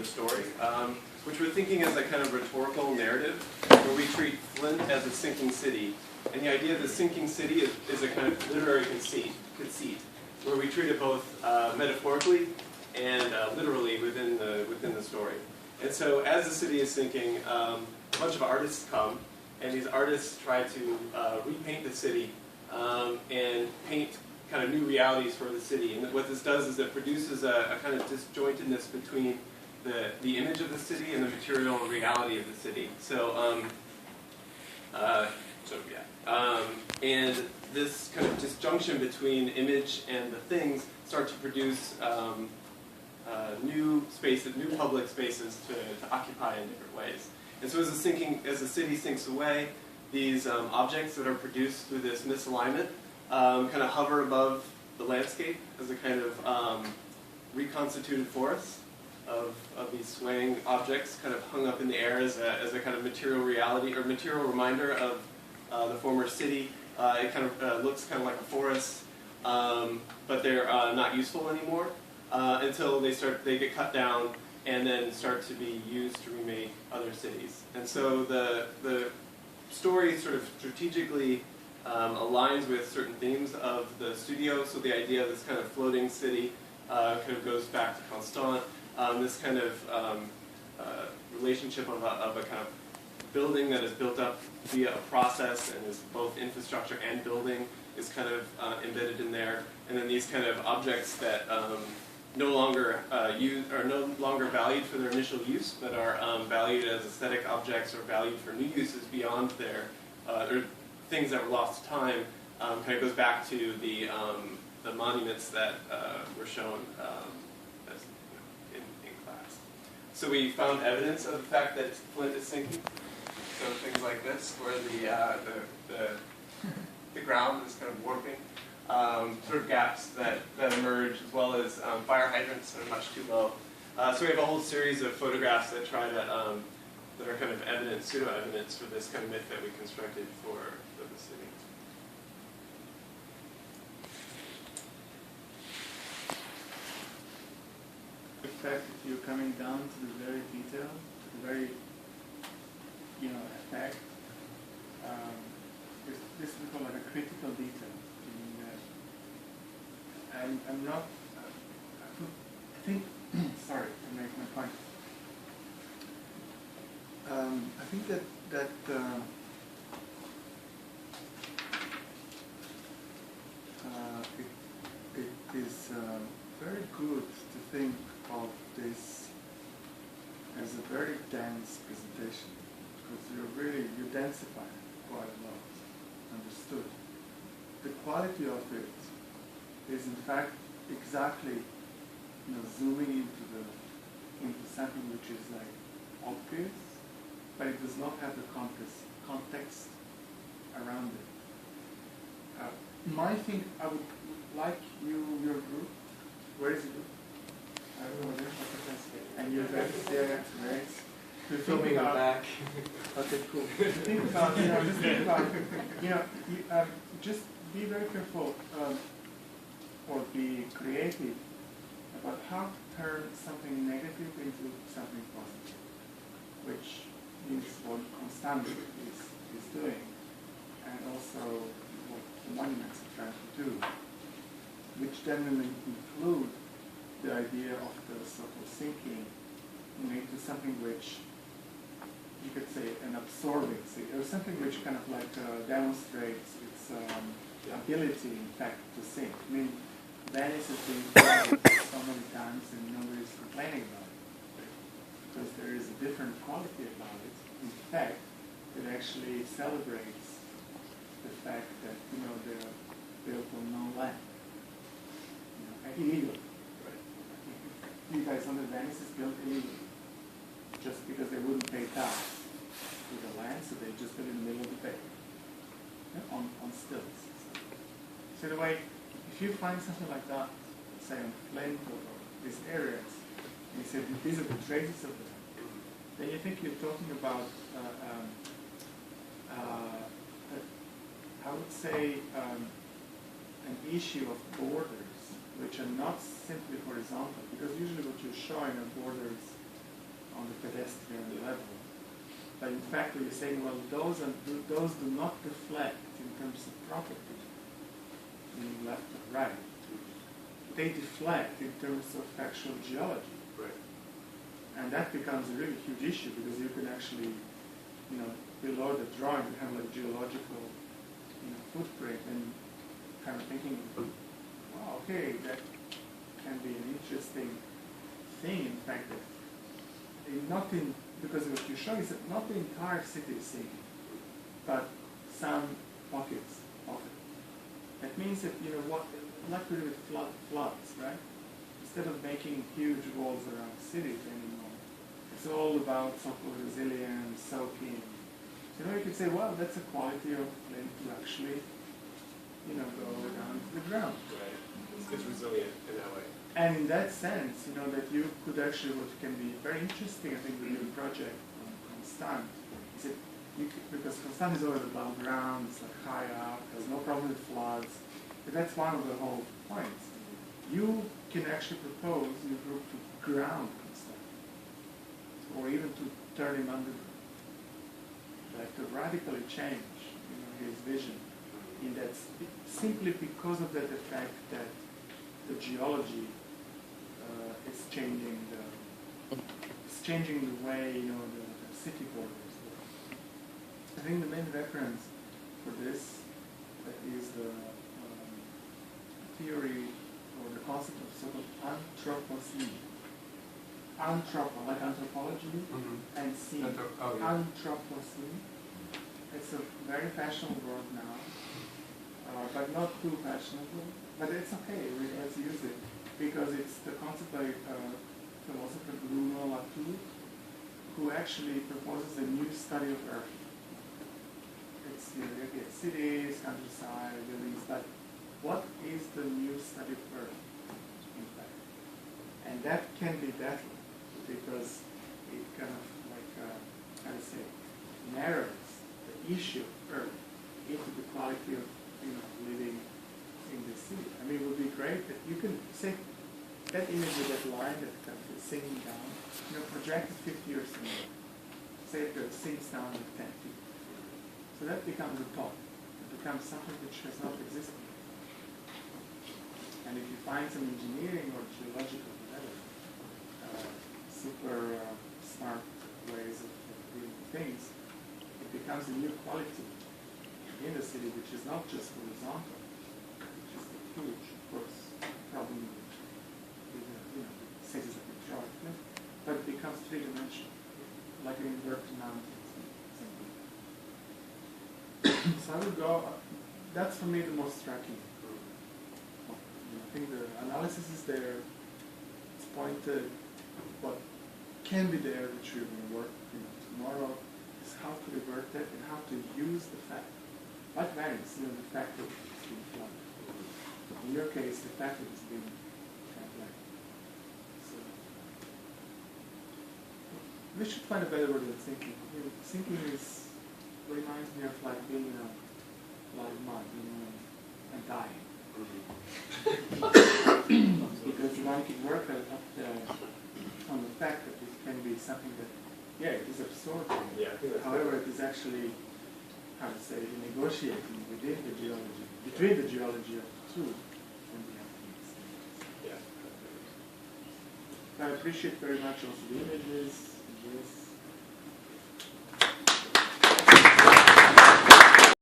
the story, which we're thinking as a kind of rhetorical narrative, where we treat Flint as a sinking city. And the idea of the sinking city is a kind of literary conceit, where we treat it both metaphorically and literally within the story. And so as the city is sinking, a bunch of artists come, and these artists try to repaint the city and paint kind of new realities for the city. And what this does is it produces a kind of disjointedness between the image of the city and the material reality of the city. So, and this kind of disjunction between image and the things start to produce new spaces, new public spaces to occupy in different ways. And so as the city sinks away, these objects that are produced through this misalignment kind of hover above the landscape as a kind of reconstituted forest of these swaying objects kind of hung up in the air as a kind of material reality or material reminder of the former city. It kind of looks kind of like a forest, but they're not useful anymore until they get cut down and then start to be used to remake other cities. And so the story sort of strategically aligns with certain themes of the studio. So the idea of this kind of floating city kind of goes back to Constant. This kind of relationship of a kind of building that is built up via a process and is both infrastructure and building is kind of embedded in there. And then these kind of objects that no longer no longer valued for their initial use, but are valued as aesthetic objects or valued for new uses beyond their or things that were lost to time. Kind of goes back to the monuments that were shown as, in class. So we found evidence of the fact that Flint is sinking. So things like this, where the ground is kind of warping. Sort of gaps that emerge, as well as fire hydrants that are much too low. So we have a whole series of photographs that try to that are kind of evidence, pseudo-evidence for this kind of myth that we constructed for the city. In fact, if you're coming down to the very detail, to the very effect, this is called like a critical detail. I'm not, I think, sorry, to make my point. I think that it is very good to think of this as a very dense presentation, because you densify it quite a lot, understood. The quality of it is in fact exactly zooming into something which is like obvious, but it does not have the context around it. My thing, I would like your group. Where is the group? Over there. And your guys there, right? You're filming in the back. Okay, cool. Think about, just be very careful. Or be creative about how to turn something negative into something positive, which is what Constant is doing, and also what the monuments are trying to do, which then will include the idea of the so-called sinking into something which you could say an absorbing city, or something which kind of like demonstrates its ability, in fact, to sink. I mean, Venice has been flooded so many times and nobody's complaining about it, because there is a different quality about it. In fact, it actually celebrates the fact that they're built on no land, illegally. Right. You guys know that Venice is built illegally, just because they wouldn't pay tax to the land, so they just built in the middle of the bay, on stilts. So the way. If you find something like that, say on Flint or these areas, and you say these are the traces of them, then you think you're talking about, I would say, an issue of borders, which are not simply horizontal, because usually what you're showing are borders on the pedestrian level. But in fact, you're saying, well, those do not deflect in terms of property, meaning left or right. They deflect in terms of actual geology. Right. And that becomes a really huge issue because you can actually, below the drawing, you have like geological, footprint, and kind of thinking, wow, okay, that can be an interesting thing. In fact, that because what you show is that not the entire city is sinking, but some pockets of it. That means that like we do with floods, right? Instead of making huge walls around cities anymore, it's all about so-called resilience, soaking. So you could say, well, that's a quality of land to actually, go down to the ground. Right. It's resilient in that way. And in that sense, that you could actually, what can be very interesting, I think, with your project on Constant, is that because Constant is always above ground, it's like high up, there's no problem with floods, but that's one of the whole points. You can actually propose your group to ground Constant, or even to turn him underground, like to radically change, his vision. In that, simply because of that effect that the geology is changing the way the city borders work. I think the main reference for this is the theory or the concept of so-called anthropocene. Like anthropology, and scene. Anthropocene. It's a very fashionable word now, but not too fashionable. But it's okay, let's use it, because it's the concept by philosopher Bruno Latour, who actually proposes a new study of Earth. It's cities, countryside, buildings, but what is the new study of Earth, in fact? And that can be battling, because it kind of narrows the issue of Earth into the quality of living in the city. I mean, it would be great that you can say that image with that line that kind of is sinking down, projected 50 years from now. Say it sinks down to 10 feet. So that becomes a thought. It becomes something which has not existed. And if you find some engineering or geological super smart ways of doing things, it becomes a new quality in the city, which is not just horizontal, which is a huge, of course, problem with cities like Detroit, but it becomes three-dimensional, like an inverted mountain. So I would go, that's for me the most striking. I think the analysis is there, it's pointed, what can be there, which we're going to work tomorrow, is how to revert that and how to use the fact. Like Venice, the fact that it's been flooded. In your case, the fact that it's been kind of like. So, we should find a better word than thinking. Thinking reminds me of like being in a lot of mud, and dying. Because one can work on the fact that it can be something that, it is absorbing. Yeah, I think that's however, it is actually, how to say, negotiating within the geology, between the geology of the two and the things. Yeah. I appreciate very much also the images.